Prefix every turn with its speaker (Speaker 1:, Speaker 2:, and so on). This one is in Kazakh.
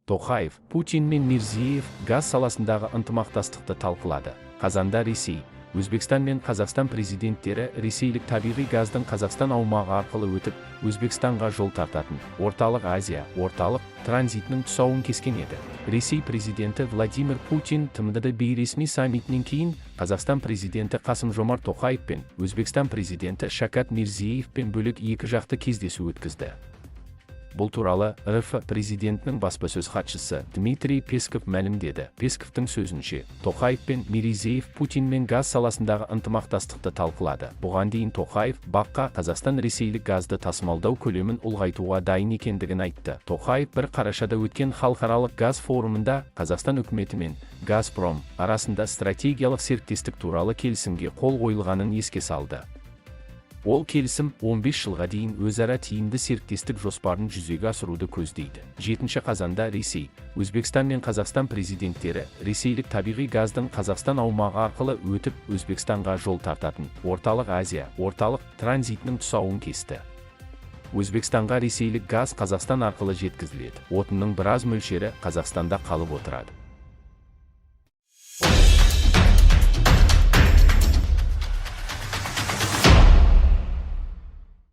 Speaker 1: Тоқаев, Путин мен Мирзиеев газ саласындағы ынтымақтастықты талқылады. Қазанда Ресей, Өзбекстан мен Қазақстан президенттері ресейлік табиғи газдың Қазақстан аумағы арқылы өтіп, Өзбекстанға жол тартатын Орталық Азия, транзитінің тұсауын кескен еді. Ресей президенті Владимир Путин ТМД бейресми саммитінен кейін Қазақстан президенті Қасым-Жомарт Тоқаевпен Өзбекстан президенті Шакат Мирзиеевпен бөлек екіжақты кездесу өткізді. Бұл туралы РФ президентінің баспасөз хатшысы Дмитрий Песков мәлімдеді. Песковтың сөзінше, Тоқаев пен Миризеев Путинмен газ саласындағы ынтымақтастықты талқылады. Бұған дейін Тоқаев БА-қа Қазақстан ресейлік газды тасымалдау көлемін ұлғайтуға дайын екендігін айтты. Тоқаев бір қарашада өткен халықаралық газ форумында Қазақстан үкіметі мен Газпром арасында стратегиялық серіктестік туралы келісімге қол қойылғанын еске салды. Ол келісім 15 жылға дейін өзара тиімді серіктестік жоспарын жүзеге асыруды көздейді. 7 қазанда Ресей, Өзбекстан мен Қазақстан президенттері ресейлік табиғи газдың Қазақстан аумағы арқылы өтіп, Өзбекстанға жол тартатын Орталық Азия, транзитінің тұсауын кесті. Өзбекстанға ресейлік газ Қазақстан арқылы жеткізіледі. Отынның біраз мөлшері Қазақстанда қалып отырады.